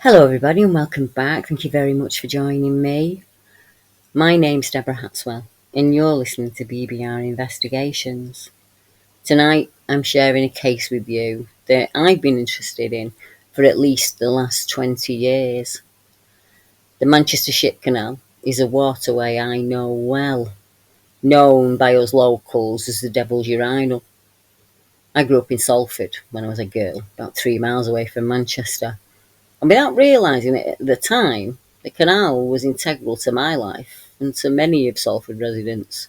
Hello, everybody, and welcome back. Thank you very much for joining me. My name's Deborah Hatswell, and you're listening to BBR Investigations. Tonight, I'm sharing a case with you that I've been interested in for at least the last 20 years. The Manchester Ship Canal is a waterway I know well, known by us locals as the Devil's Urinal. I grew up in Salford when I was a girl, about 3 miles away from Manchester. And without realising it at the time, the canal was integral to my life and to many of Salford residents.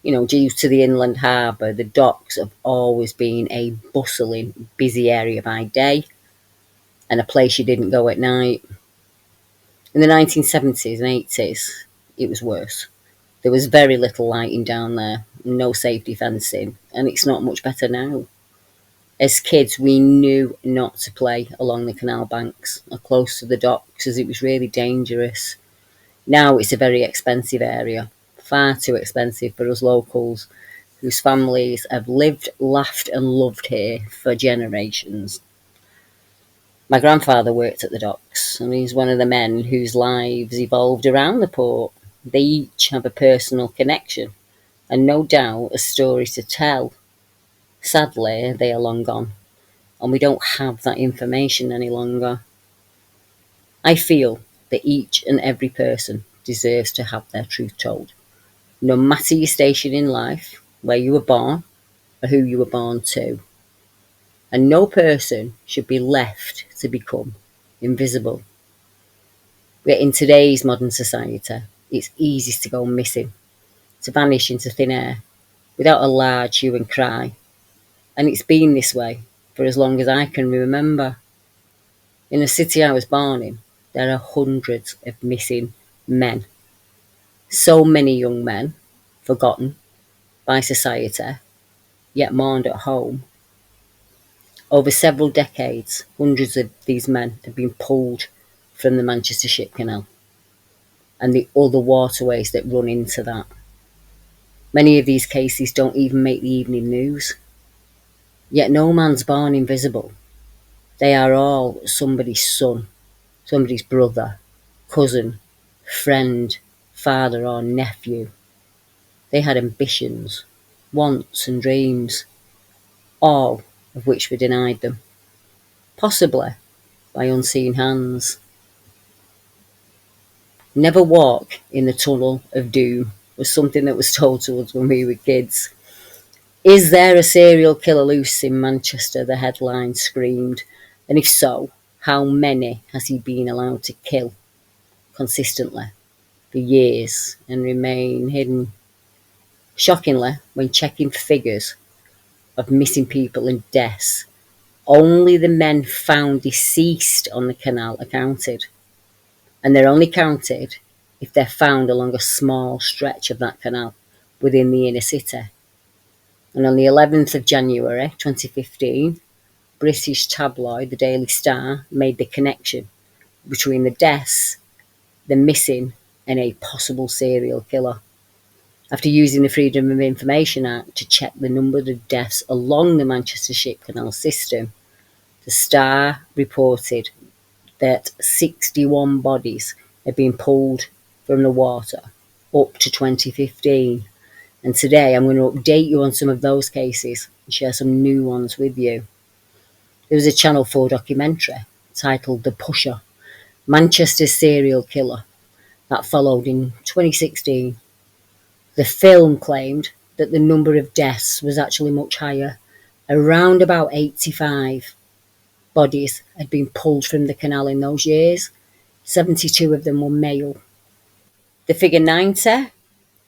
Due to the inland harbour, the docks have always been a bustling, busy area by day and a place you didn't go at night. In the 1970s and 80s, it was worse. There was very little lighting down there, no safety fencing, and it's not much better now. As kids, we knew not to play along the canal banks or close to the docks as it was really dangerous. Now it's a very expensive area, far too expensive for us locals, whose families have lived, laughed and loved here for generations. My grandfather worked at the docks, and he's one of the men whose lives evolved around the port. They each have a personal connection, and no doubt a story to tell. Sadly, they are long gone, and we don't have that information any longer. I feel that each and every person deserves to have their truth told, no matter your station in life, where you were born, or who you were born to. And no person should be left to become invisible. Yet in today's modern society, it's easy to go missing, to vanish into thin air, without a large hue and cry. And it's been this way for as long as I can remember. In the city I was born in, there are hundreds of missing men. So many young men, forgotten by society, yet mourned at home. Over several decades, hundreds of these men have been pulled from the Manchester Ship Canal and the other waterways that run into that. Many of these cases don't even make the evening news. Yet no man's born invisible. They are all somebody's son, somebody's brother, cousin, friend, father or nephew. They had ambitions, wants and dreams, all of which were denied them, possibly by unseen hands. Never walk in the tunnel of doom was something that was told to us when we were kids. Is there a serial killer loose in Manchester? The headline screamed. And if so, how many has he been allowed to kill consistently for years and remain hidden? Shockingly, when checking figures of missing people and deaths, only the men found deceased on the canal are counted. And they're only counted if they're found along a small stretch of that canal within the inner city. And on the 11th of January 2015, British tabloid The Daily Star made the connection between the deaths, the missing, and a possible serial killer. After using the Freedom of Information Act to check the number of deaths along the Manchester Ship Canal system, the Star reported that 61 bodies had been pulled from the water up to 2015. And today I'm going to update you on some of those cases and share some new ones with you. There was a Channel 4 documentary titled The Pusher, Manchester's Serial Killer, that followed in 2016. The film claimed that the number of deaths was actually much higher. Around about 85 bodies had been pulled from the canal in those years. 72 of them were male. The figure 90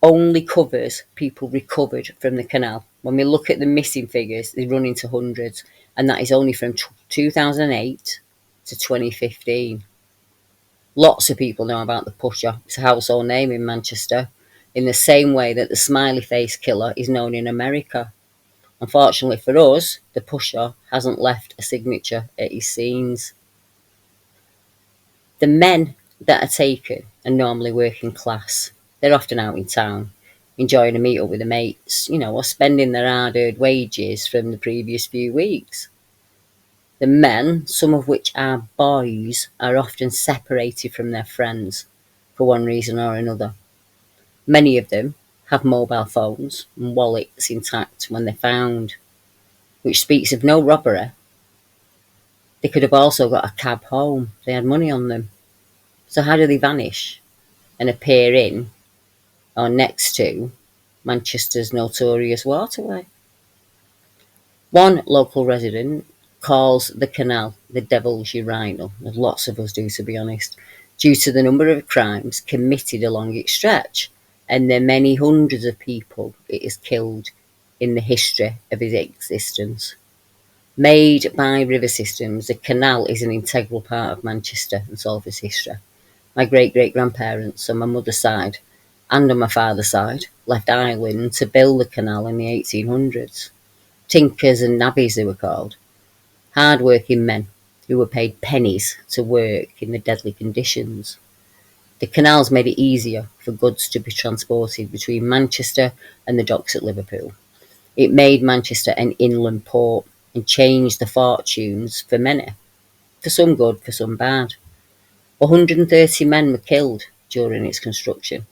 only covers people recovered from the canal. When we look at the missing figures, they run into hundreds, and that is only from 2008 to 2015. Lots of people know about the Pusher. It's a household name in Manchester, in the same way that the smiley face killer is known in America. Unfortunately for us, the Pusher hasn't left a signature at his scenes. The men that are taken are normally working class. They're often out in town, enjoying a meet up with the mates, or spending their hard-earned wages from the previous few weeks. The men, some of which are boys, are often separated from their friends for one reason or another. Many of them have mobile phones and wallets intact when they're found, which speaks of no robbery. They could have also got a cab home. They had money on them. So how do they vanish and appear in or next to Manchester's notorious waterway? One local resident calls the canal the devil's urinal, as lots of us do, to be honest, due to the number of crimes committed along its stretch and the many hundreds of people it has killed in the history of its existence. Made by river systems, the canal is an integral part of Manchester and Salford's history. My great-great-grandparents on my mother's side and on my father's side left Ireland to build the canal in the 1800s. Tinkers and navvies, they were called. Hard-working men who were paid pennies to work in the deadly conditions. The canals made it easier for goods to be transported between Manchester and the docks at Liverpool. It made Manchester an inland port and changed the fortunes for many. For some good, for some bad. 130 men were killed during its construction,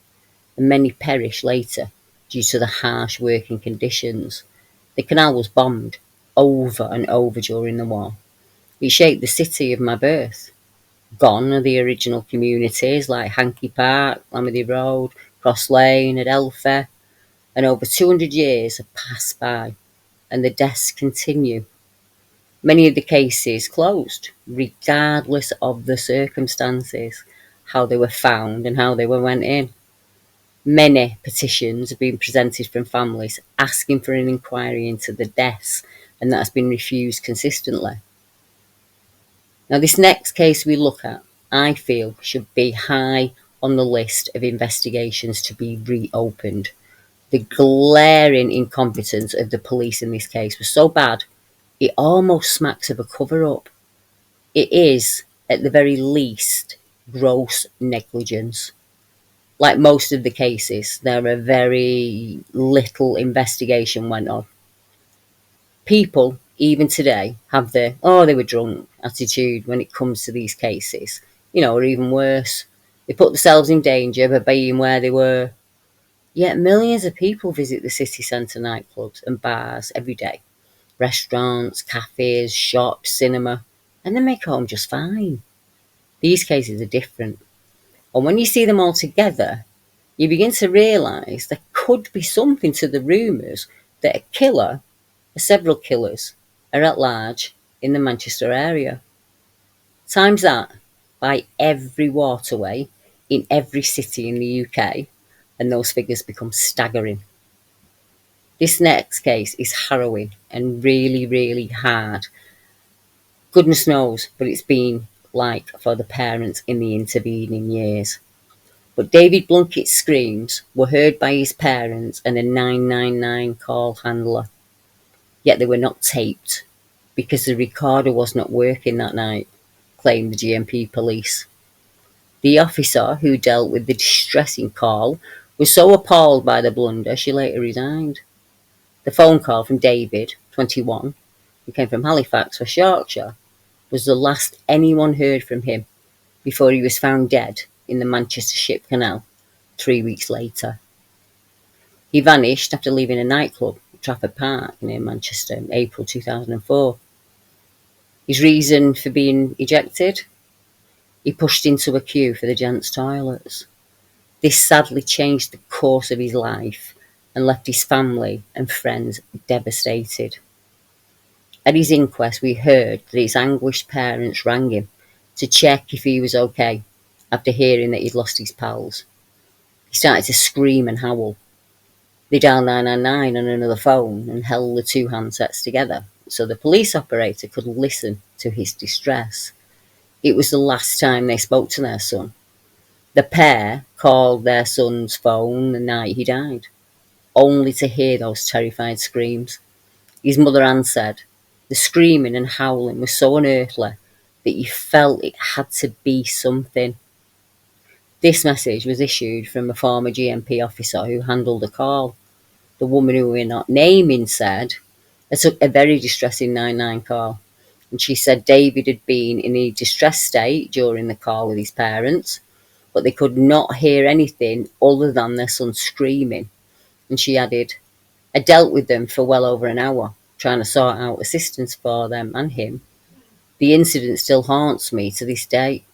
and many perished later due to the harsh working conditions. The canal was bombed over and over during the war. It shaped the city of my birth. Gone are the original communities like Hankey Park, Lamedy Road, Cross Lane, Adelphi, and over 200 years have passed by, and the deaths continue. Many of the cases closed, regardless of the circumstances, how they were found and how they were went in. Many petitions have been presented from families asking for an inquiry into the deaths, and that has been refused consistently. Now, this next case we look at, I feel, should be high on the list of investigations to be reopened. The glaring incompetence of the police in this case was so bad, it almost smacks of a cover-up. It is, at the very least, gross negligence. Like most of the cases, there are very little investigation went on. People, even today, have the, oh, they were drunk attitude when it comes to these cases. Or even worse. They put themselves in danger by being where they were. Yet millions of people visit the city centre nightclubs and bars every day. Restaurants, cafes, shops, cinema, and they make home just fine. These cases are different. And when you see them all together, you begin to realise there could be something to the rumours that a killer, or several killers, are at large in the Manchester area. Times that by every waterway in every city in the UK, and those figures become staggering. This next case is harrowing and really, really hard. Goodness knows what it's been like for the parents in the intervening years. But David Plunkett's screams were heard by his parents and a 999 call handler. Yet they were not taped because the recorder was not working that night, claimed the GMP police. The officer who dealt with the distressing call was so appalled by the blunder she later resigned. The phone call from David, 21, who came from Halifax, West Yorkshire, was the last anyone heard from him before he was found dead in the Manchester Ship Canal 3 weeks later. He vanished after leaving a nightclub at Trafford Park near Manchester in April 2004. His reason for being ejected? He pushed into a queue for the gents' toilets. This sadly changed the course of his life and left his family and friends devastated. At his inquest, we heard that his anguished parents rang him to check if he was okay after hearing that he'd lost his pals. He started to scream and howl. They dialed 999 on another phone and held the two handsets together so the police operator could listen to his distress. It was the last time they spoke to their son. The pair called their son's phone the night he died, only to hear those terrified screams. His mother Anne said, the screaming and howling was so unearthly that you felt it had to be something. This message was issued from a former GMP officer who handled the call. The woman who we're not naming said, "I took a very distressing 999 call. and she said David had been in a distressed state during the call with his parents, but they could not hear anything other than their son screaming. And she added, I dealt with them for well over an hour, trying to sort out assistance for them and him. The incident still haunts me to this day,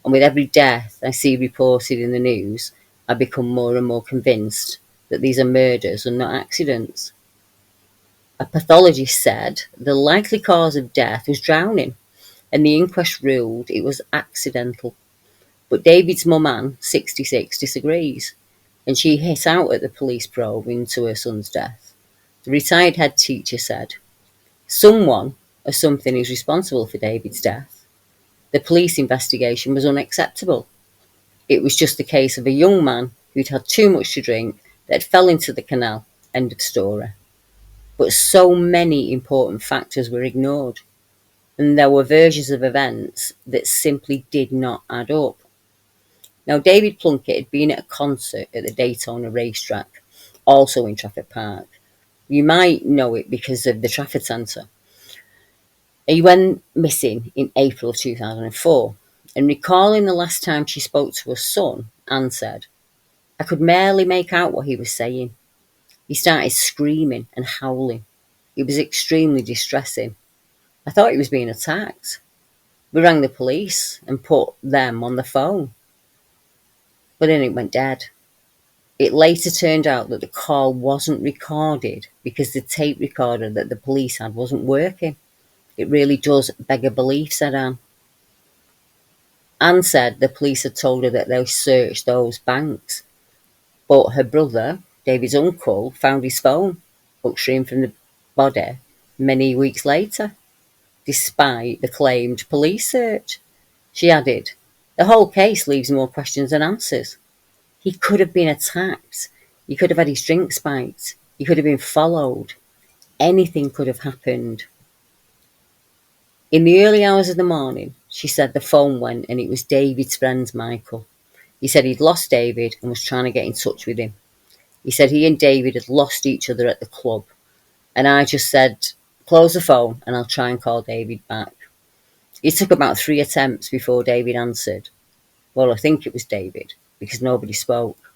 and with every death I see reported in the news, I become more and more convinced that these are murders and not accidents. A pathologist said the likely cause of death was drowning, and the inquest ruled it was accidental. But David's mum, Anne, 66, disagrees, and she hit out at the police probe into her son's death. The retired head teacher said, someone or something is responsible for David's death. The police investigation was unacceptable. It was just the case of a young man who'd had too much to drink that fell into the canal. End of story. But so many important factors were ignored, and there were versions of events that simply did not add up. Now, David Plunkett had been at a concert at the Daytona racetrack, also in Trafford Park. You might know it because of the Trafford Centre. He went missing in April of 2004, and recalling the last time she spoke to her son, Anne said, I could barely make out what he was saying. He started screaming and howling. It was extremely distressing. I thought he was being attacked. We rang the police and put them on the phone. But then it went dead. It later turned out that the call wasn't recorded because the tape recorder that the police had wasn't working. It really does beg a belief, said Anne. Anne said the police had told her that they searched those banks, but her brother, David's uncle, found his phone upstream from the body many weeks later, despite the claimed police search. She added, the whole case leaves more questions than answers. He could have been attacked. He could have had his drink spiked. He could have been followed. Anything could have happened. In the early hours of the morning, she said the phone went and it was David's friend, Michael. He said he'd lost David and was trying to get in touch with him. He said he and David had lost each other at the club. And I just said, close the phone and I'll try and call David back. It took about 3 attempts before David answered. Well, I think it was David, because nobody spoke.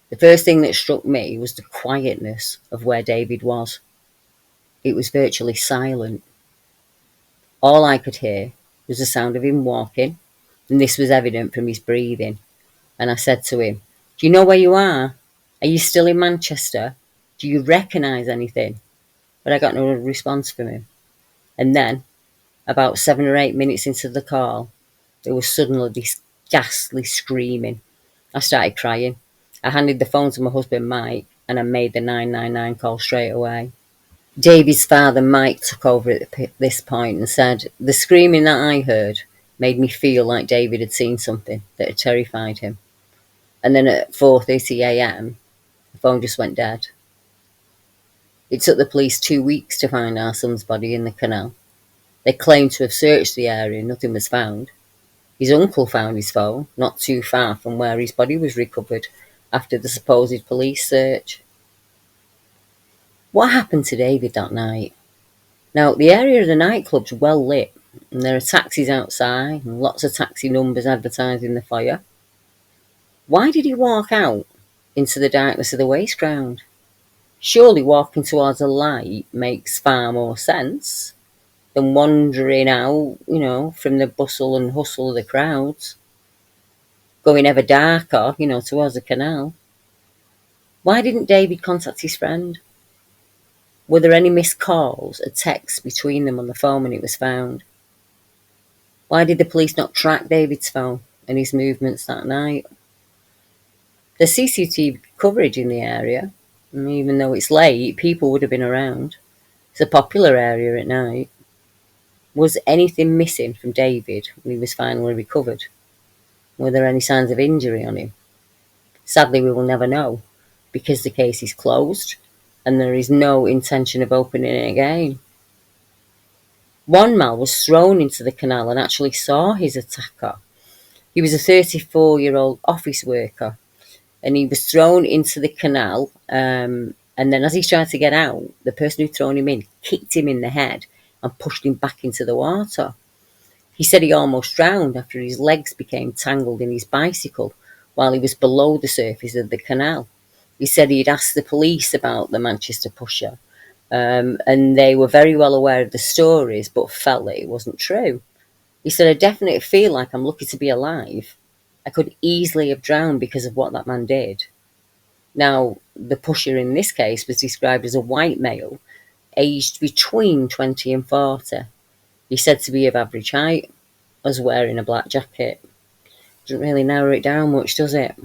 The first thing that struck me was the quietness of where David was. It was virtually silent. All I could hear was the sound of him walking, and this was evident from his breathing. And I said to him, do you know where you are? Are you still in Manchester? Do you recognise anything? But I got no response from him. And then, about 7 or 8 minutes into the call, there was suddenly this ghastly screaming. I started crying. I handed the phone to my husband, Mike, and I made the 999 call straight away. David's father, Mike, took over at this point and said, the screaming that I heard made me feel like David had seen something that had terrified him. And then at 4:30 a.m, the phone just went dead. It took the police 2 weeks to find our son's body in the canal. They claimed to have searched the area, nothing was found. His uncle found his phone not too far from where his body was recovered after the supposed police search. What happened to David that night? Now, the area of the nightclub's well lit, and there are taxis outside and lots of taxi numbers advertising the foyer. Why did he walk out into the darkness of the waste ground? Surely walking towards a light makes far more sense than wandering out, from the bustle and hustle of the crowds, going ever darker, towards the canal. Why didn't David contact his friend? Were there any missed calls or texts between them on the phone when it was found? Why did the police not track David's phone and his movements that night? There's CCTV coverage in the area, and even though it's late, people would have been around. It's a popular area at night. Was anything missing from David when he was finally recovered? Were there any signs of injury on him? Sadly, we will never know, because the case is closed and there is no intention of opening it again. One man was thrown into the canal and actually saw his attacker. He was a 34-year-old office worker, and he was thrown into the canal, and then as he tried to get out, the person who'd thrown him in kicked him in the head and pushed him back into the water. He said he almost drowned after his legs became tangled in his bicycle while he was below the surface of the canal. He said he'd asked the police about the Manchester pusher, and they were very well aware of the stories but felt that it wasn't true. He said, I definitely feel like I'm lucky to be alive. I could easily have drowned because of what that man did. Now, the pusher in this case was described as a white male, aged between 20 and 40. He said to be of average height, was wearing a black jacket. Doesn't really narrow it down much, does it?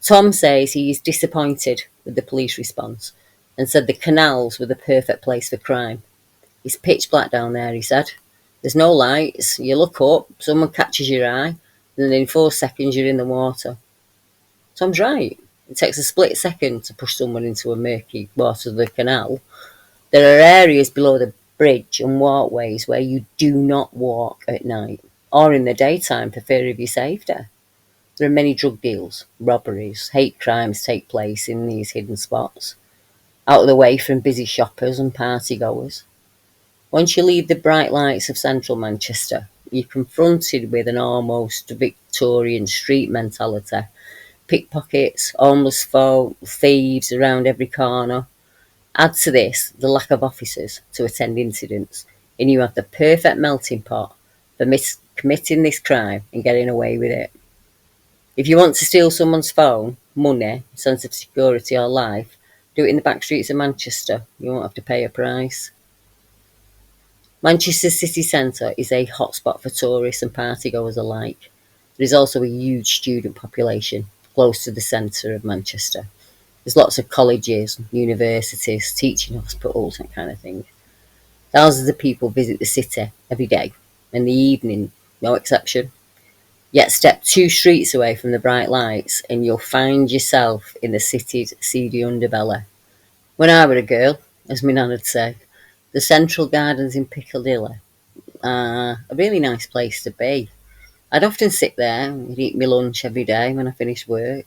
Tom says he is disappointed with the police response and said the canals were the perfect place for crime. It's pitch black down there, he said. There's no lights. You look up, someone catches your eye, and in 4 seconds you're in the water. Tom's right. It takes a split second to push someone into a murky water of the canal. There are areas below the bridge and walkways where you do not walk at night or in the daytime for fear of your safety. There are many drug deals, robberies, hate crimes take place in these hidden spots, out of the way from busy shoppers and party goers. Once you leave the bright lights of central Manchester, you're confronted with an almost Victorian street mentality. Pickpockets, homeless folk, thieves around every corner. Add to this the lack of officers to attend incidents, and you have the perfect melting pot for committing this crime and getting away with it. If you want to steal someone's phone, money, sense of security or life, do it in the back streets of Manchester. You won't have to pay a price. Manchester city centre is a hotspot for tourists and partygoers alike. There is also a huge student population close to the centre of Manchester. There's lots of colleges, universities, teaching hospitals, that kind of thing. Thousands of people visit the city every day, and the evening, no exception. Yet step 2 streets away from the bright lights and you'll find yourself in the city's seedy underbelly. When I were a girl, as my nan would say, the Central Gardens in Piccadilly are a really nice place to be. I'd often sit there and eat my lunch every day when I finished work,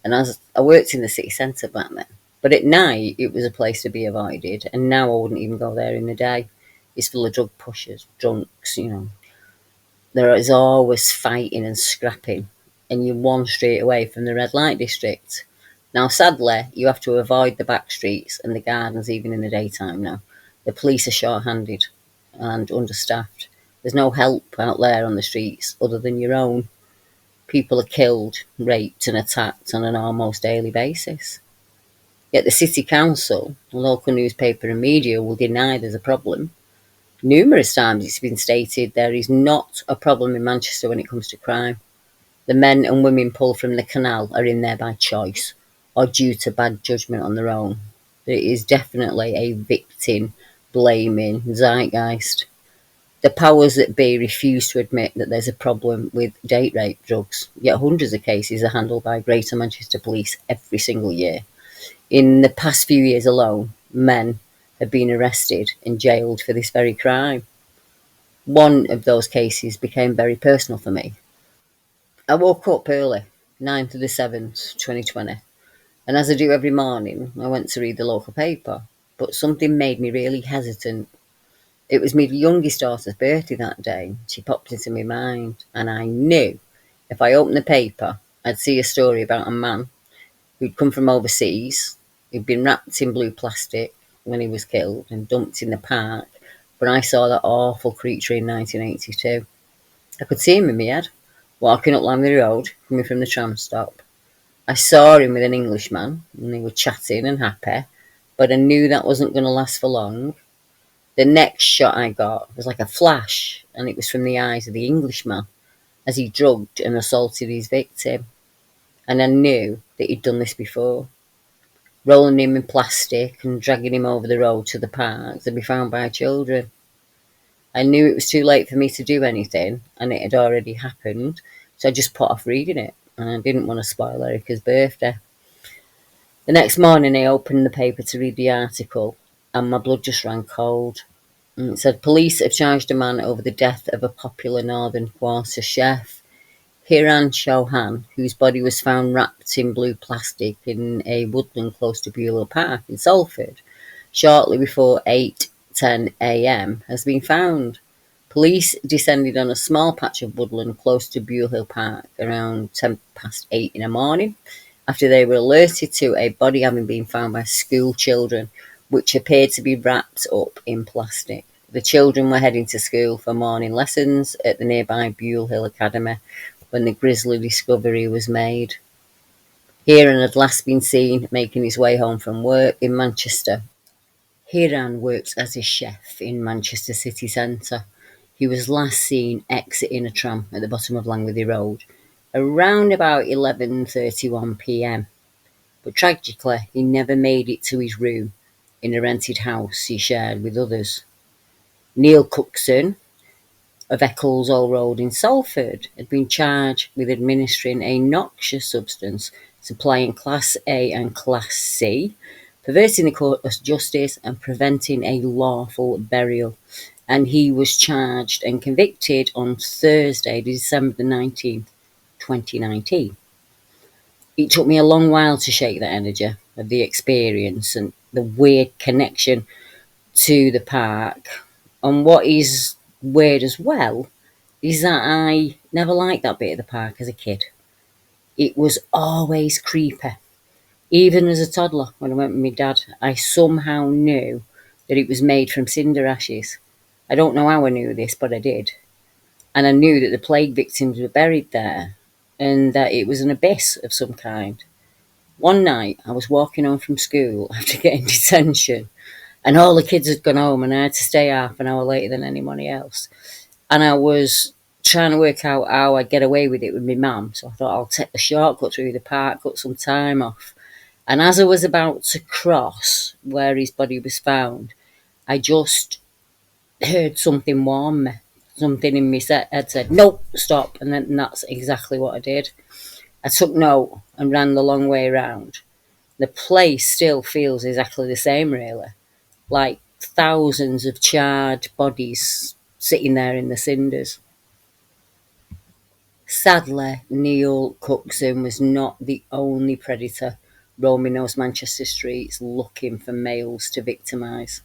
and as I worked in the city centre back then. But at night, it was a place to be avoided, and now I wouldn't even go there in the day. It's full of drug pushers, drunks, There is always fighting and scrapping, and you're 1 street away from the red light district. Now, sadly, you have to avoid the back streets and the gardens even in the daytime now. The police are short-handed and understaffed. There's no help out there on the streets other than your own. People are killed, raped and attacked on an almost daily basis. Yet the City Council, the local newspaper and media will deny there's a problem. Numerous times it's been stated there is not a problem in Manchester when it comes to crime. The men and women pulled from the canal are in there by choice or due to bad judgment on their own. There is definitely a victim-blaming zeitgeist. The powers that be refuse to admit that there's a problem with date rape drugs, yet hundreds of cases are handled by Greater Manchester Police every single year. In the past few years alone, men have been arrested and jailed for this very crime. One of those cases became very personal for me. I woke up early, 9th of the 7th, 2020, and as I do every morning, I went to read the local paper, but something made me really hesitant. It was my youngest daughter's birthday that day. She popped into my mind, and I knew if I opened the paper, I'd see a story about a man who'd come from overseas, who'd been wrapped in blue plastic when he was killed and dumped in the park when I saw that awful creature in 1982. I could see him in my head, walking up Langley Road, coming from the tram stop. I saw him with an Englishman, and they were chatting and happy, but I knew that wasn't going to last for long. The next shot I got was like a flash, and it was from the eyes of the Englishman as he drugged and assaulted his victim. And I knew that he'd done this before, rolling him in plastic and dragging him over the road to the park to be found by children. I knew it was too late for me to do anything, and it had already happened, so I just put off reading it, and I didn't want to spoil Erica's birthday. The next morning I opened the paper to read the article, and my blood just ran cold. And it said, police have charged a man over the death of a popular northern quarter chef, Hiran Chauhan, whose body was found wrapped in blue plastic in a woodland close to Beulah Park in Salford, shortly before 8 10 a.m. has been found. Police descended on a small patch of woodland close to Buell Hill Park around 8:10 in the morning after they were alerted to a body having been found by school children, which appeared to be wrapped up in plastic. The children were heading to school for morning lessons at the nearby Buell Hill Academy when the grisly discovery was made. Hiran had last been seen making his way home from work in Manchester. Hiran works as a chef in Manchester city centre. He was last seen exiting a tram at the bottom of Langworthy Road around about 11:31 p.m. But tragically, he never made it to his room in a rented house he shared with others. Neil Cookson of Ecclesall Road in Salford had been charged with administering a noxious substance, supplying Class A and Class C, perverting the court of justice and preventing a lawful burial. And he was charged and convicted on Thursday, December the 19th, 2019. It took me a long while to shake the energy of the experience and the weird connection to the park. And what is weird as well is that I never liked that bit of the park as a kid. It was always creepy. Even as a toddler, when I went with my dad, I somehow knew that it was made from cinder ashes. I don't know how I knew this, but I did. And I knew that the plague victims were buried there and that it was an abyss of some kind. One night, I was walking home from school after getting detention, and all the kids had gone home, and I had to stay half an hour later than anybody else. And I was trying to work out how I'd get away with it with my mum, so I thought I'll take the shortcut through the park, cut some time off. And as I was about to cross where his body was found, I just heard something warn me. Something in me head said, "Nope, stop," and then that's exactly what I did. I took note and ran the long way round. The place still feels exactly the same, really, like thousands of charred bodies sitting there in the cinders. Sadly, Neil Cookson was not the only predator roaming those Manchester streets looking for males to victimise.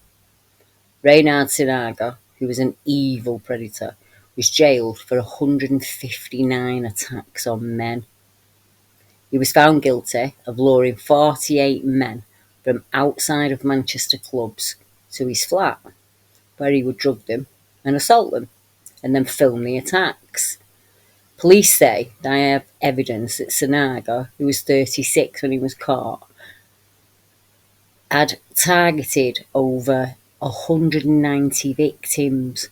Reynhard Sinaga, who was an evil predator, was jailed for 159 attacks on men. He was found guilty of luring 48 men from outside of Manchester clubs to his flat, where he would drug them and assault them, and then film the attacks. Police say they have evidence that Sinaga, who was 36 when he was caught, had targeted over 190 victims.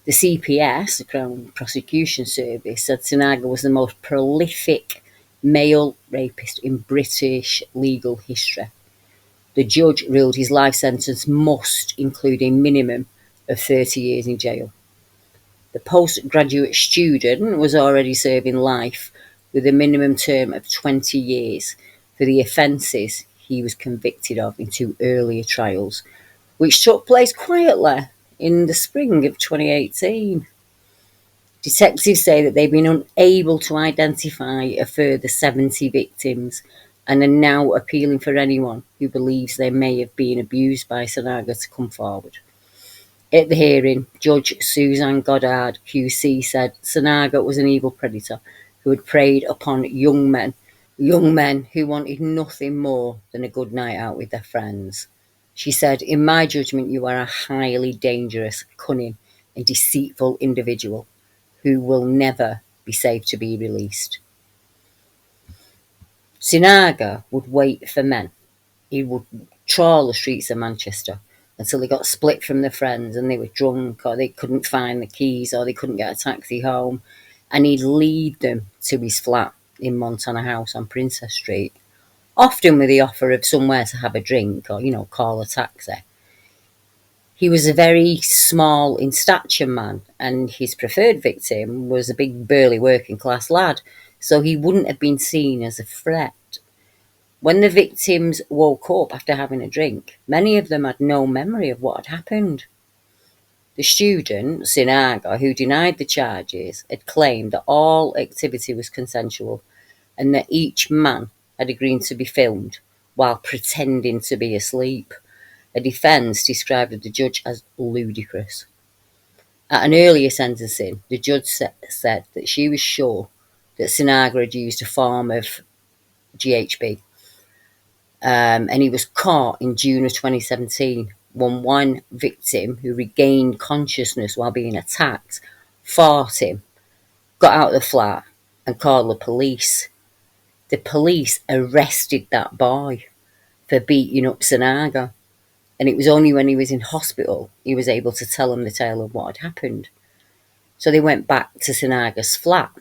The CPS, the Crown Prosecution Service, said Sinaga was the most prolific male rapist in British legal history. The judge ruled his life sentence must include a minimum of 30 years in jail. The postgraduate student was already serving life with a minimum term of 20 years for the offences he was convicted of in two earlier trials, which took place quietly in the spring of 2018. Detectives say that they've been unable to identify a further 70 victims and are now appealing for anyone who believes they may have been abused by Sinaga to come forward. At the hearing, Judge Suzanne Goddard QC said Sinaga was an evil predator who had preyed upon young men who wanted nothing more than a good night out with their friends. She said, "In my judgment, you are a highly dangerous, cunning and deceitful individual who will never be safe to be released." Sinaga would wait for men. He would trawl the streets of Manchester until they got split from their friends and they were drunk or they couldn't find the keys or they couldn't get a taxi home. And he'd lead them to his flat in Montana House on Princess Street, often with the offer of somewhere to have a drink or, call a taxi. He was a very small in stature man, and his preferred victim was a big burly working class lad, so he wouldn't have been seen as a threat. When the victims woke up after having a drink, many of them had no memory of what had happened. The student, Sinaga, who denied the charges, had claimed that all activity was consensual and that each man had agreed to be filmed while pretending to be asleep. a defence described the judge as ludicrous. At an earlier sentencing, the judge said that she was sure that Sinaga had used a form of GHB, and he was caught in June of 2017 when one victim who regained consciousness while being attacked fought him, got out of the flat and called the police. The police arrested that boy for beating up Sinaga, and it was only when he was in hospital he was able to tell them the tale of what had happened. So they went back to Sinaga's flat,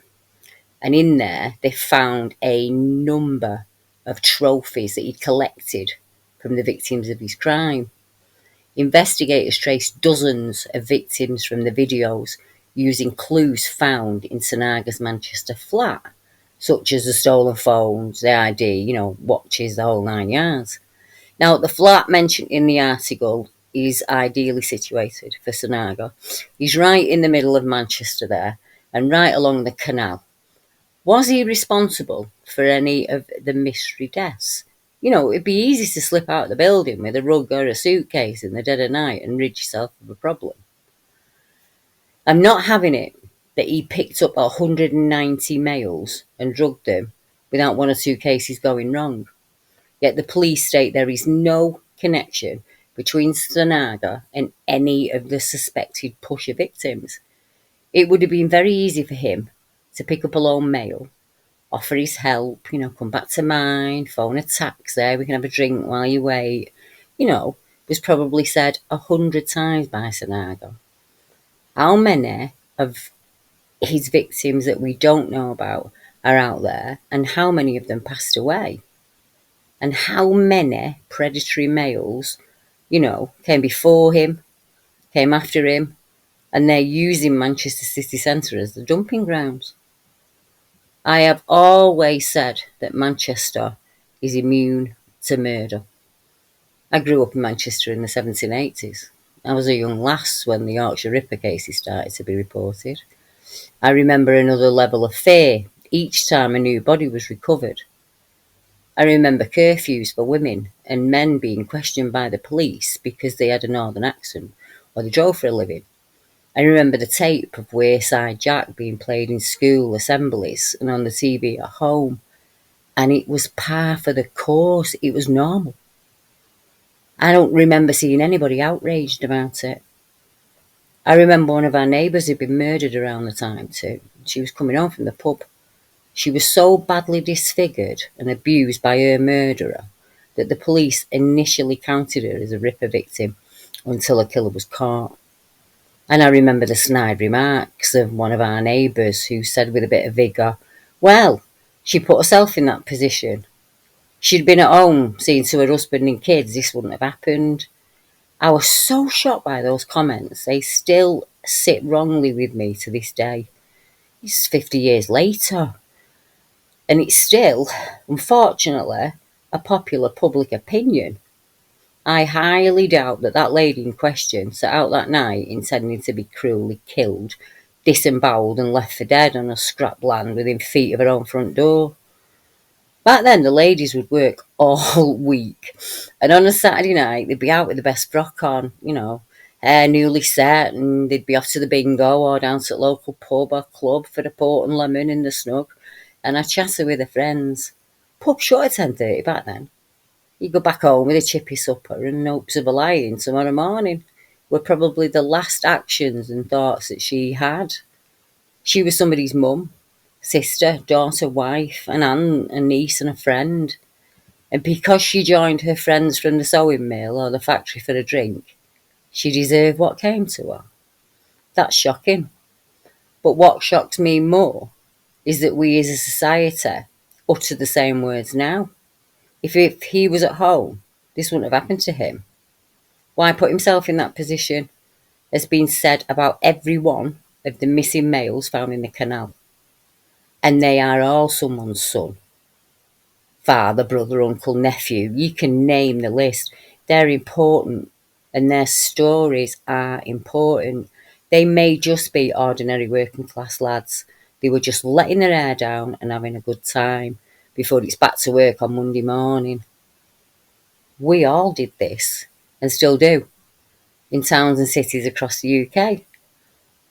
and in there they found a number of trophies that he'd collected from the victims of his crime. Investigators traced dozens of victims from the videos using clues found in Sinaga's Manchester flat, such as the stolen phones, the ID, watches, the whole 9 yards. Now, the flat mentioned in the article is ideally situated for Sinaga. He's right in the middle of Manchester there, and right along the Canal. Was he responsible for any of the mystery deaths? It'd be easy to slip out of the building with a rug or a suitcase in the dead of night and rid yourself of a problem. I'm not having it that he picked up 190 males and drugged them without one or two cases going wrong. Yet the police state there is no connection between Sinaga and any of the suspected pusher victims. It would have been very easy for him to pick up a lone male, offer his help, come back to mine, phone a taxi, we can have a drink while you wait. Was probably said 100 times by Sinaga. How many of his victims that we don't know about are out there, and how many of them passed away? And how many predatory males, came before him, came after him, and they're using Manchester city centre as the dumping grounds? I have always said that Manchester is immune to murder. I grew up in Manchester in the 1780s. I was a young lass when the Yorkshire Ripper cases started to be reported. I remember another level of fear each time a new body was recovered. I remember curfews for women and men being questioned by the police because they had a northern accent or they drove for a living. I remember the tape of Wayside Jack being played in school assemblies and on the TV at home, and it was par for the course. It was normal. I don't remember seeing anybody outraged about it. I remember one of our neighbours had been murdered around the time too. She was coming home from the pub. She was so badly disfigured and abused by her murderer that the police initially counted her as a Ripper victim until a killer was caught. And I remember the snide remarks of one of our neighbours who said with a bit of vigour, well, she put herself in that position. She'd been at home seeing to her husband and kids, this wouldn't have happened. I was so shocked by those comments. They still sit wrongly with me to this day. It's 50 years later. And it's still, unfortunately, a popular public opinion. I highly doubt that that lady in question set out that night intending to be cruelly killed, disemboweled and left for dead on a scrap land within feet of her own front door. Back then, the ladies would work all week. And on a Saturday night, they'd be out with the best frock on, hair newly set, and they'd be off to the bingo or down to the local pub or club for the port and lemon in the snug. And I'd chatter with her friends. Pub shut at 10:30 back then. You go back home with a chippy supper and hopes of a lie-in tomorrow morning were probably the last actions and thoughts that she had. She was somebody's mum, sister, daughter, wife, an aunt, a niece and a friend. And because she joined her friends from the sewing mill or the factory for a drink, she deserved what came to her. That's shocking. But what shocks me more is that we as a society utter the same words now. If he was at home, this wouldn't have happened to him. Why put himself in that position has been said about every one of the missing males found in the canal. And they are all someone's son. Father, brother, uncle, nephew, you can name the list. They're important and their stories are important. They may just be ordinary working class lads. They were just letting their hair down and having a good time before it's back to work on Monday morning. We all did this. and still do, in towns and cities across the UK.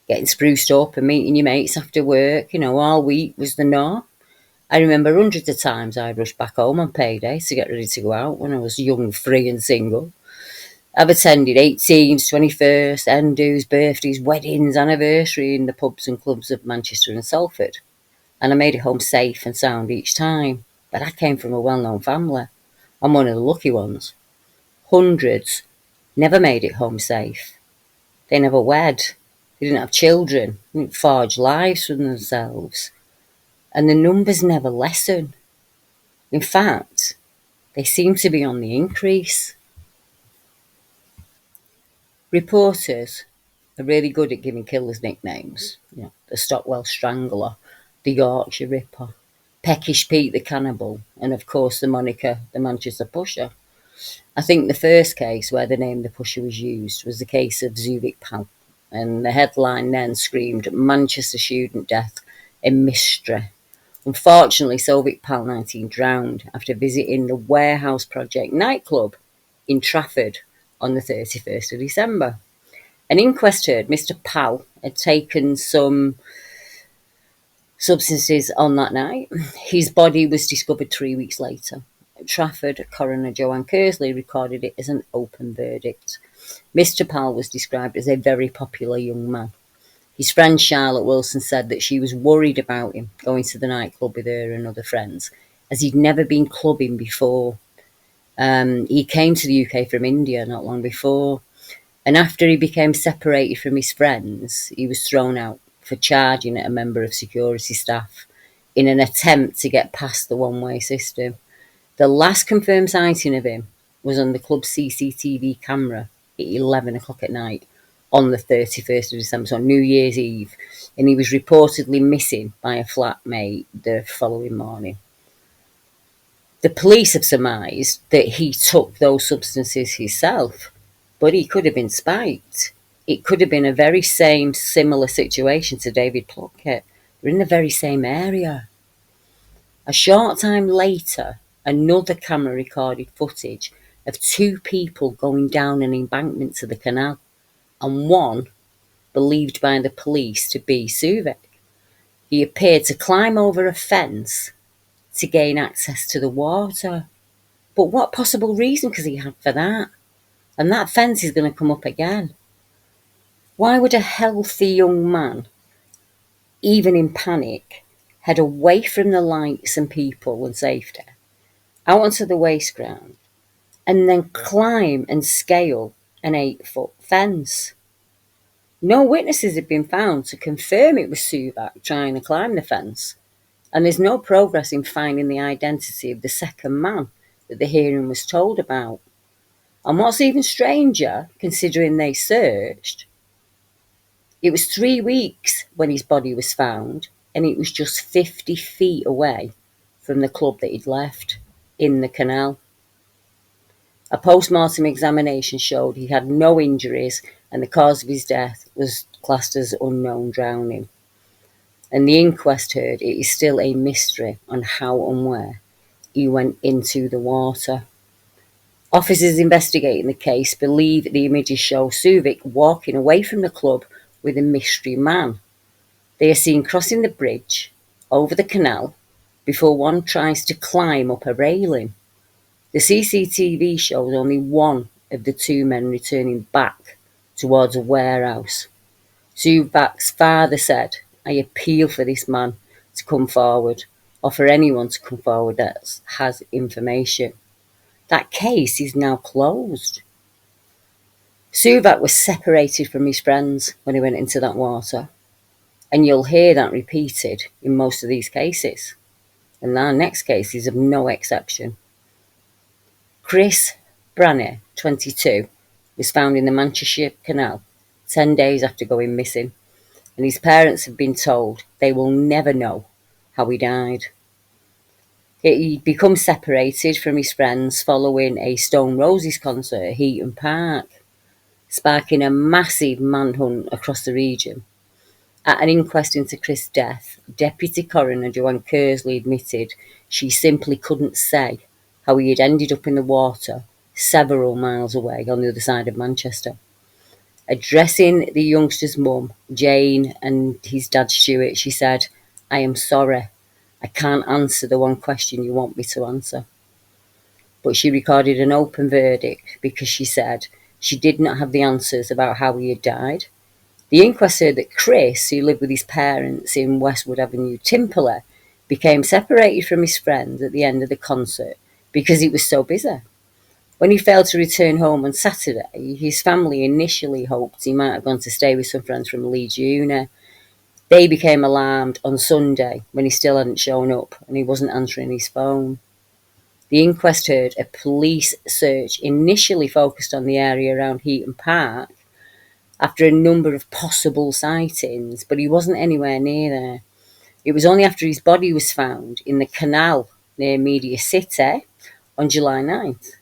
Getting spruced up and meeting your mates after work, all week was the norm. I remember hundreds of times I'd rush back home on payday to get ready to go out when I was young, free and single. I've attended 18s, 21st, end-dos, birthdays, weddings, anniversary in the pubs and clubs of Manchester and Salford. And I made it home safe and sound each time. But I came from a well-known family. I'm one of the lucky ones. Hundreds never made it home safe. They never wed. They didn't have children. They didn't forge lives for themselves. And the numbers never lessen. In fact, they seem to be on the increase. Reporters are really good at giving killers nicknames. The Stockwell Strangler, the Yorkshire Ripper, Peckish Pete the Cannibal, and of course the moniker the Manchester Pusher. I think the first case where the name the Pusher was used was the case of Souvik Pal, and the headline then screamed Manchester student death, a mystery. Unfortunately, Souvik Pal 19 drowned after visiting the Warehouse Project nightclub in Trafford on the 31st of December. An inquest heard Mr. Pal had taken some substances on that night. His body was discovered 3 weeks later. Trafford coroner Joanne Kersley recorded it as an open verdict. Mr. Pal was described as a very popular young man. His friend Charlotte Wilson said that she was worried about him going to the nightclub with her and other friends, as he'd never been clubbing before. He came to the UK from India not long before, and after he became separated from his friends, he was thrown out for charging at a member of security staff in an attempt to get past the one-way system. The last confirmed sighting of him was on the club's CCTV camera at 11 o'clock at night on the 31st of December, so New Year's Eve, and he was reportedly missing by a flatmate the following morning. The police have surmised that he took those substances himself, but he could have been spiked. It could have been a very similar situation to David Plunkett. They're in the very same area. A short time later, another camera recorded footage of two people going down an embankment to the canal, and one believed by the police to be Souvik. He appeared to climb over a fence to gain access to the water. But what possible reason could he have for that? And that fence is going to come up again. Why would a healthy young man, even in panic, head away from the lights and people and safety, out onto the waste ground, and then climb and scale an 8-foot fence? No witnesses have been found to confirm it was Souvik trying to climb the fence, and there's no progress in finding the identity of the second man that the hearing was told about. And what's even stranger, considering they searched, it was 3 weeks when his body was found, and it was just 50 feet away from the club that he'd left, in the canal. A post-mortem examination showed he had no injuries, and the cause of his death was classed as unknown drowning. And the inquest heard it is still a mystery on how and where he went into the water. Officers investigating the case believe the images show Souvik walking away from the club with a mystery man. They are seen crossing the bridge over the canal before one tries to climb up a railing. The CCTV shows only one of the two men returning back towards a warehouse. Souvik's father said, "I appeal for this man to come forward, or for anyone to come forward that has information." That case is now closed. Souvik was separated from his friends when he went into that water, and you'll hear that repeated in most of these cases. And our next case is of no exception. Chris Brahney, 22, was found in the Manchester Canal 10 days after going missing, and his parents have been told they will never know how he died. He'd become separated from his friends following a Stone Roses concert at Heaton Park, sparking a massive manhunt across the region. At an inquest into Chris' death, Deputy Coroner Joanne Kersley admitted she simply couldn't say how he had ended up in the water several miles away on the other side of Manchester. Addressing the youngster's mum, Jane, and his dad, Stuart, she said, "I am sorry. I can't answer the one question you want me to answer." But she recorded an open verdict because she said she did not have the answers about how he had died. The inquest said that Chris, who lived with his parents in Westwood Avenue, Timperley, became separated from his friends at the end of the concert because he was so busy. When he failed to return home on Saturday, his family initially hoped he might have gone to stay with some friends from Leeds Uni. They became alarmed on Sunday when he still hadn't shown up and he wasn't answering his phone. The inquest heard a police search initially focused on the area around Heaton Park after a number of possible sightings, but he wasn't anywhere near there. It was only after his body was found in the Canal near Media City on July 9th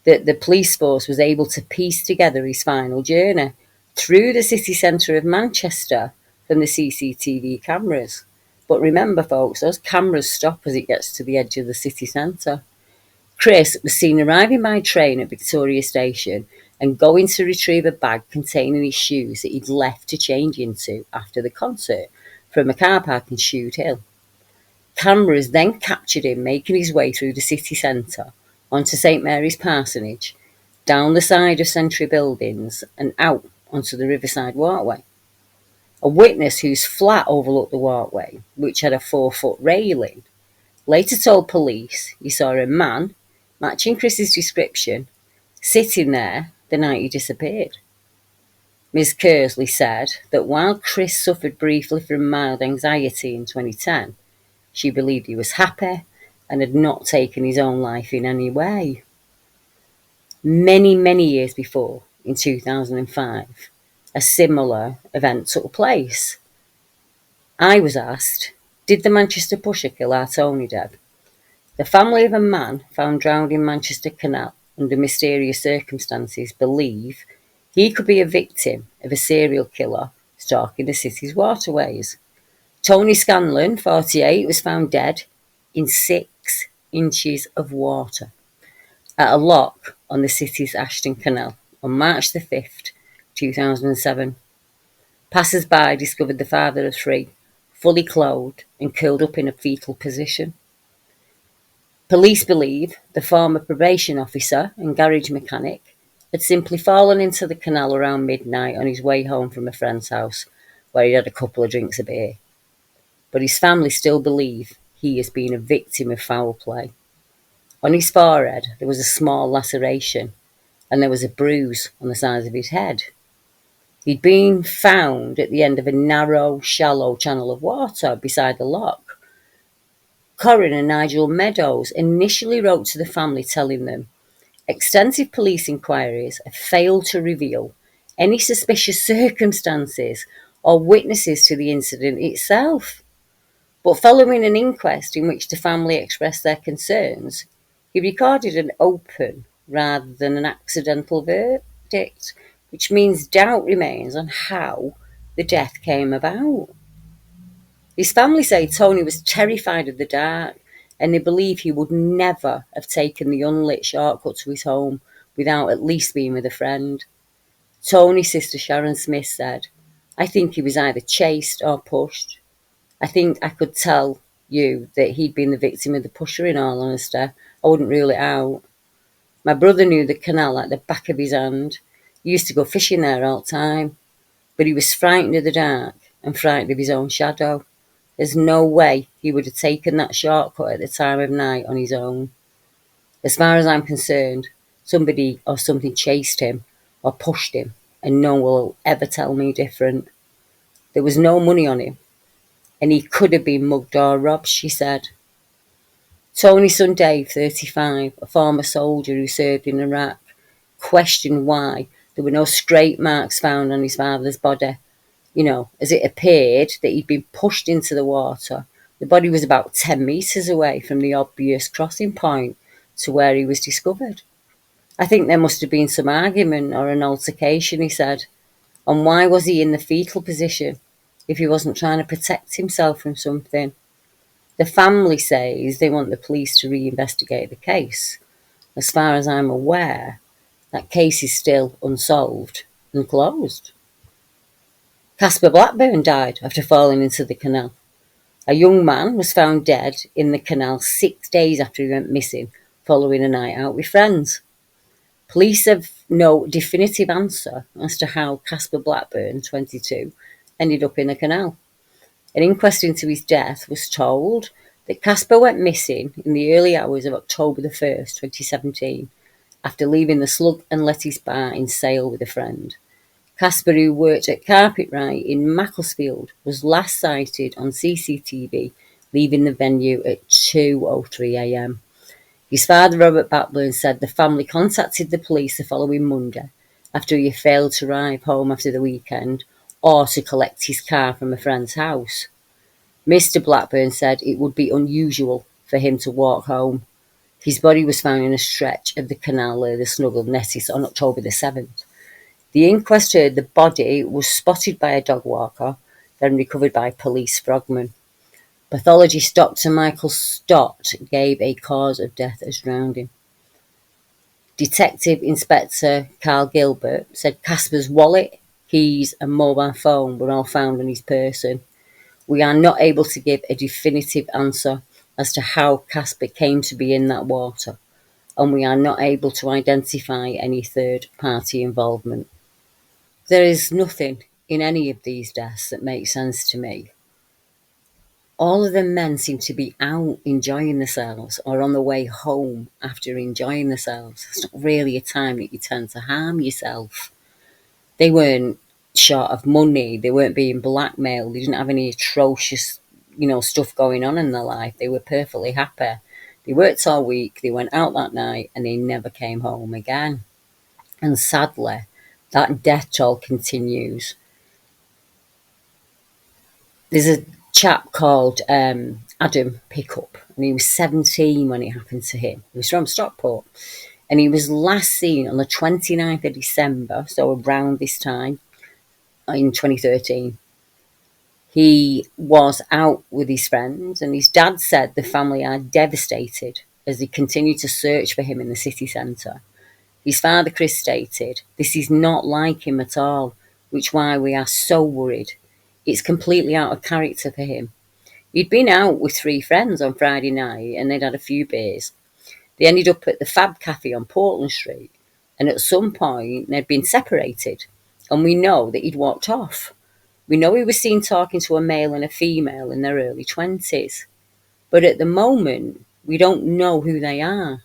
that the police force was able to piece together his final journey through the city centre of Manchester from the CCTV cameras. But remember, folks, those cameras stop as it gets to the edge of the city centre. Chris was seen arriving by train at Victoria Station and going to retrieve a bag containing his shoes that he'd left to change into after the concert from a car park in Shude Hill. Cameras then captured him making his way through the city centre onto St Mary's Parsonage, down the side of Century Buildings and out onto the Riverside Walkway. A witness whose flat overlooked the walkway, which had a 4-foot railing, later told police he saw a man, matching Chris's description, sitting there the night he disappeared. Ms. Kersley said that while Chris suffered briefly from mild anxiety in 2010, she believed he was happy and had not taken his own life in any way. Many, many years before, in 2005, a similar event took place. I was asked, did the Manchester pusher kill our Tony, Deb? The family of a man found drowned in Manchester Canal under mysterious circumstances believe he could be a victim of a serial killer stalking the city's waterways. Tony Scanlon, 48, was found dead in 6 inches of water at a lock on the city's Ashton Canal on March the 5th, 2007. Passers-by discovered the father of 3, fully clothed and curled up in a fetal position. Police believe the former probation officer and garage mechanic had simply fallen into the canal around midnight on his way home from a friend's house where he had a couple of drinks of beer. But his family still believe he has been a victim of foul play. On his forehead there was a small laceration and there was a bruise on the sides of his head. He'd been found at the end of a narrow, shallow channel of water beside the lock. Coroner Nigel Meadows initially wrote to the family telling them, extensive police inquiries have failed to reveal any suspicious circumstances or witnesses to the incident itself. But following an inquest in which the family expressed their concerns, he recorded an open rather than an accidental verdict, which means doubt remains on how the death came about. His family say Tony was terrified of the dark and they believe he would never have taken the unlit shortcut to his home without at least being with a friend. Tony's sister Sharon Smith said, I think he was either chased or pushed. I think I could tell you that he'd been the victim of the pusher in all honesty. I wouldn't rule it out. My brother knew the canal like the back of his hand. He used to go fishing there all the time. But he was frightened of the dark and frightened of his own shadow. There's no way he would have taken that shortcut at the time of night on his own. As far as I'm concerned, somebody or something chased him or pushed him, and no one will ever tell me different. There was no money on him, and he could have been mugged or robbed, she said. Tony's son Dave, 35, a former soldier who served in Iraq, questioned why there were no scrape marks found on his father's body. As it appeared that he'd been pushed into the water. The body was about 10 metres away from the obvious crossing point to where he was discovered. I think there must have been some argument or an altercation, he said. And why was he in the fetal position if he wasn't trying to protect himself from something? The family says they want the police to reinvestigate the case. As far as I'm aware, that case is still unsolved and closed. Casper Blackburn died after falling into the canal. A young man was found dead in the canal 6 days after he went missing following a night out with friends. Police have no definitive answer as to how Casper Blackburn, 22, ended up in the canal. An inquest into his death was told that Casper went missing in the early hours of October the 1st, 2017, after leaving the Slug and Lettuce bar in Sale with a friend. Casper, who worked at Carpetwright in Macclesfield, was last sighted on CCTV leaving the venue at 2:03am. His father, Robert Blackburn, said the family contacted the police the following Monday after he failed to arrive home after the weekend or to collect his car from a friend's house. Mr. Blackburn said it would be unusual for him to walk home. His body was found in a stretch of the canal near the Snuggled Netties on October the 7th. The inquest heard the body was spotted by a dog walker, then recovered by police frogmen. Pathologist Dr. Michael Stott gave a cause of death as drowning. Detective Inspector Carl Gilbert said Casper's wallet, keys and mobile phone were all found on his person. We are not able to give a definitive answer as to how Casper came to be in that water, and we are not able to identify any third-party involvement. There is nothing in any of these deaths that makes sense to me. All of the men seem to be out enjoying themselves or on the way home after enjoying themselves. It's not really a time that you tend to harm yourself. They weren't short of money. They weren't being blackmailed. They didn't have any atrocious, stuff going on in their life. They were perfectly happy. They worked all week. They went out that night and they never came home again. And sadly, that death toll continues. There's a chap called Adam Pickup, and he was 17 when it happened to him. He was from Stockport, and he was last seen on the 29th of December, so around this time, in 2013. He was out with his friends, and his dad said the family are devastated as they continue to search for him in the city centre. His father, Chris, stated, "This is not like him at all, which is why we are so worried. It's completely out of character for him." He'd been out with 3 friends on Friday night and they'd had a few beers. They ended up at the Fab Cafe on Portland Street, and at some point they'd been separated, and we know that he'd walked off. We know he was seen talking to a male and a female in their early 20s, but at the moment we don't know who they are.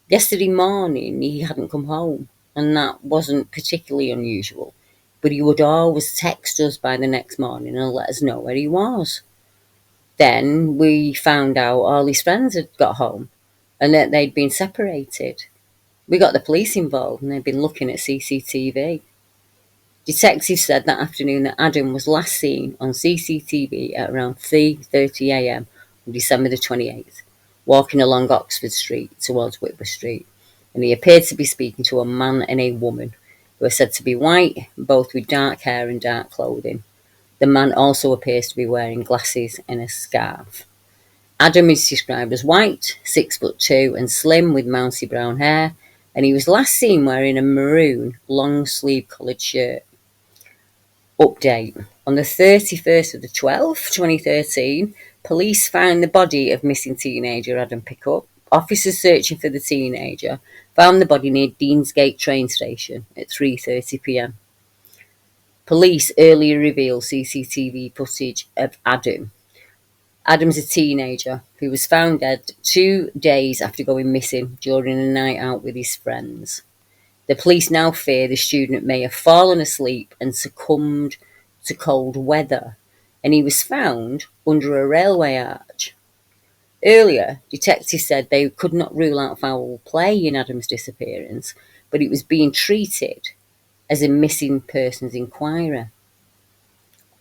Yesterday morning he hadn't come home, and that wasn't particularly unusual, but he would always text us by the next morning and let us know where he was. Then we found out all his friends had got home and that they'd been separated. We got the police involved and they'd been looking at CCTV. Detectives said that afternoon that Adam was last seen on CCTV at around 3:30am on December the 28th, walking along Oxford Street towards Whitworth Street, and he appeared to be speaking to a man and a woman who are said to be white, both with dark hair and dark clothing. The man also appears to be wearing glasses and a scarf. Adam is described as white, 6'2", and slim with mousy brown hair, and he was last seen wearing a maroon long-sleeve collared shirt. Update. On the 31st of the 12th, 2013, police found the body of missing teenager Adam Pickup. Officers searching for the teenager found the body near Deansgate train station at 3:30pm. Police earlier revealed CCTV footage of Adam. Adam's a teenager who was found dead 2 days after going missing during a night out with his friends. The police now fear the student may have fallen asleep and succumbed to cold weather, and he was found under a railway arch. Earlier, detectives said they could not rule out foul play in Adam's disappearance, but it was being treated as a missing persons inquiry.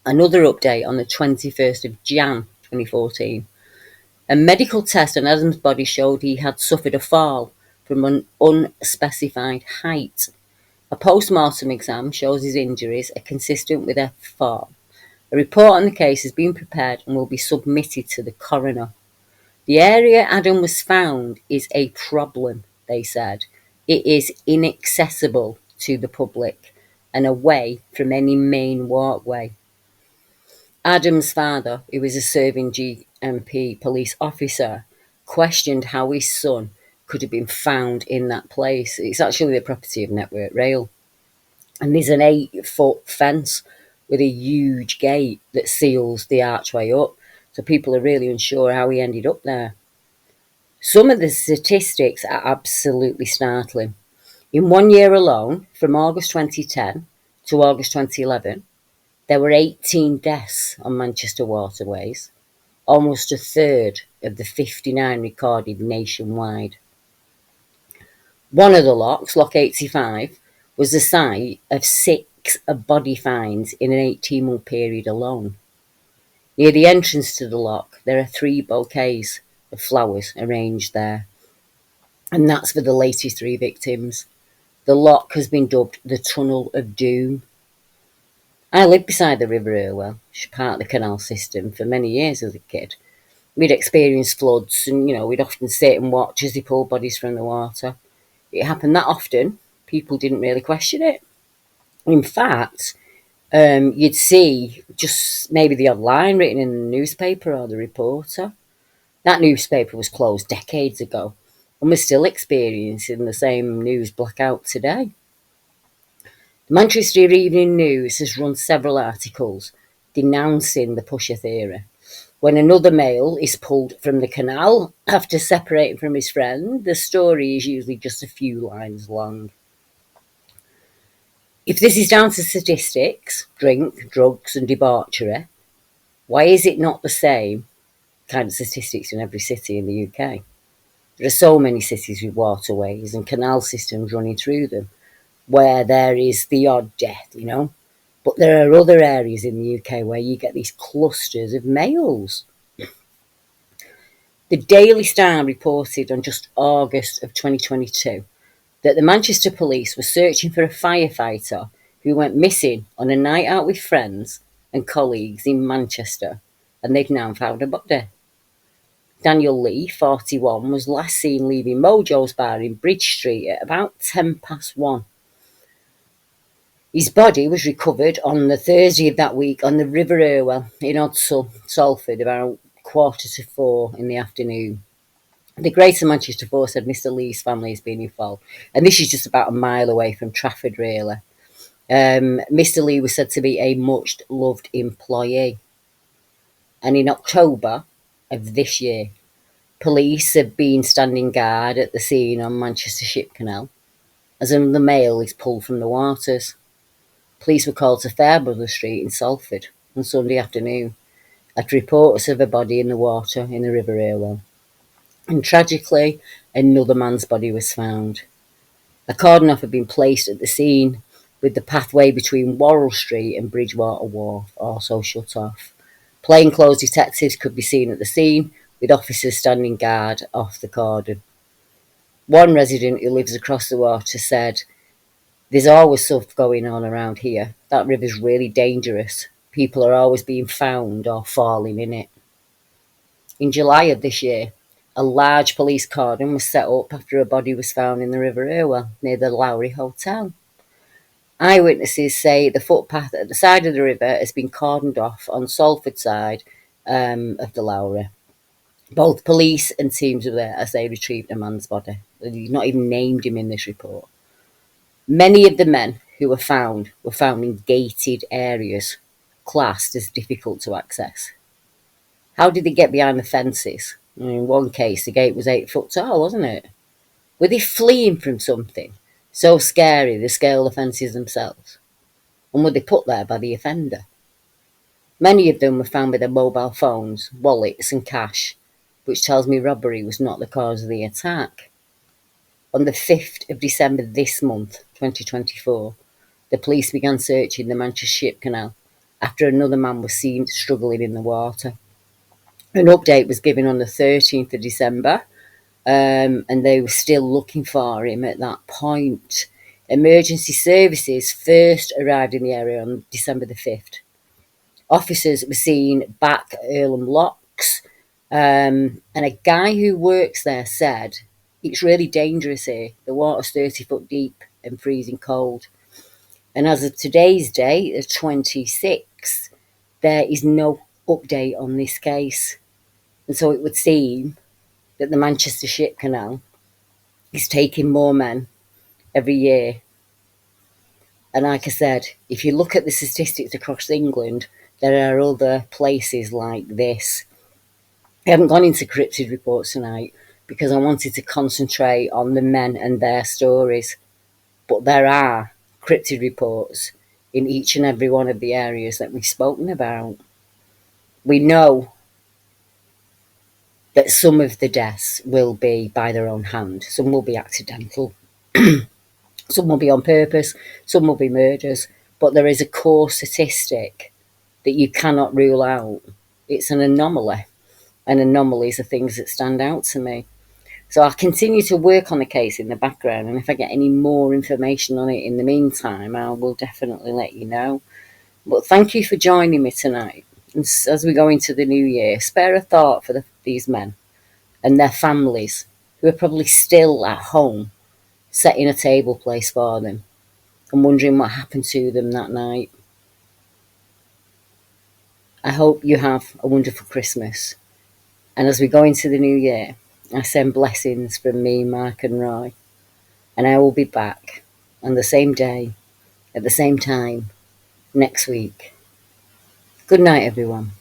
Another update on the 21st of Jan 2014. A medical test on Adam's body showed he had suffered a fall from an unspecified height. A post-mortem exam shows his injuries are consistent with a fall. A report on the case has been prepared and will be submitted to the coroner. The area Adam was found is a problem. they said. It is inaccessible to the public and away from any main walkway. Adam's father, who was a serving GMP police officer, questioned how his son could have been found in that place. It's actually the property of Network Rail. And there's an 8-foot fence with a huge gate that seals the archway up. So people are really unsure how he ended up there. Some of the statistics are absolutely startling. In 1 year alone, from August 2010 to August 2011, there were 18 deaths on Manchester waterways, almost a third of the 59 recorded nationwide. One of the locks, Lock 85, was the site of 6 body finds in an 18-month period alone. Near the entrance to the lock, there are 3 bouquets of flowers arranged there, and that's for the latest 3 victims. The lock has been dubbed the Tunnel of Doom. I lived beside the River Irwell, which is part of the Canal system, for many years as a kid. We'd experienced floods and, we'd often sit and watch as they pulled bodies from the water. It happened that often, people didn't really question it. In fact, you'd see just maybe the odd line written in the newspaper or the reporter. That newspaper was closed decades ago, and we're still experiencing the same news blackout today. The Manchester Evening News has run several articles denouncing the pusher theory. When another male is pulled from the canal after separating from his friend, the story is usually just a few lines long. If this is down to statistics, drink, drugs and debauchery, why is it not the same kind of statistics in every city in the UK? There are so many cities with waterways and canal systems running through them where there is the odd death, But there are other areas in the UK where you get these clusters of males. The Daily Star reported on just August of 2022 that the Manchester police were searching for a firefighter who went missing on a night out with friends and colleagues in Manchester, and they've now found a body. Daniel Lee, 41, was last seen leaving Mojo's bar in Bridge Street at about 1:10. His body was recovered on the Thursday of that week on the River Irwell in Odsall, Salford, about 3:45 in the afternoon. The Greater Manchester Force said Mr. Lee's family has been involved, and this is just about a mile away from Trafford, really. Mr. Lee was said to be a much-loved employee. And in October of this year, police have been standing guard at the scene on Manchester Ship Canal as another male is pulled from the waters. Police were called to Fairbrother Street in Salford on Sunday afternoon after reports of a body in the water in the River Irwell. And tragically, another man's body was found. A cordon off had been placed at the scene, with the pathway between Worrell Street and Bridgewater Wharf also shut off. Plainclothes detectives could be seen at the scene, with officers standing guard off the cordon. One resident who lives across the water said, "There's always stuff going on around here. That river's really dangerous. People are always being found or falling in it." In July of this year, a large police cordon was set up after a body was found in the River Irwell near the Lowry Hotel. Eyewitnesses say the footpath at the side of the river has been cordoned off on Salford side of the Lowry. Both police and teams were there as they retrieved a man's body. They've not even named him in this report. Many of the men who were found in gated areas, classed as difficult to access. How did they get behind the fences? In one case, the gate was 8 foot tall, wasn't it? Were they fleeing from something so scary they scaled the fences themselves? And were they put there by the offender? Many of them were found with their mobile phones, wallets and cash, which tells me robbery was not the cause of the attack. On the 5th of December this month, 2024, the police began searching the Manchester Ship Canal after another man was seen struggling in the water. An update was given on the 13th of December, and they were still looking for him at that point. Emergency services first arrived in the area on December the 5th. Officers were seen back at Earlham Locks, and a guy who works there said It's really dangerous here. The water's 30 foot deep and freezing cold. And as of today's date, the 26th, there is no update on this case. And so it would seem that the Manchester Ship Canal is taking more men every year. And like I said, if you look at the statistics across England, there are other places like this. I haven't gone into cryptid reports tonight because I wanted to concentrate on the men and their stories. But there are cryptid reports in each and every one of the areas that we've spoken about. We know that some of the deaths will be by their own hand, some will be accidental, some will be on purpose, some will be murders, but there is a core statistic that you cannot rule out. It's an anomaly, and anomalies are things that stand out to me. So I'll continue to work on the case in the background, and if I get any more information on it in the meantime, I will definitely let you know. But thank you for joining me tonight. And as we go into the new year, spare a thought for these men and their families who are probably still at home, setting a table place for them and wondering what happened to them that night. I hope you have a wonderful Christmas. And as we go into the new year, I send blessings from me, Mark and Roy. And I will be back on the same day, at the same time, next week. Good night, everyone.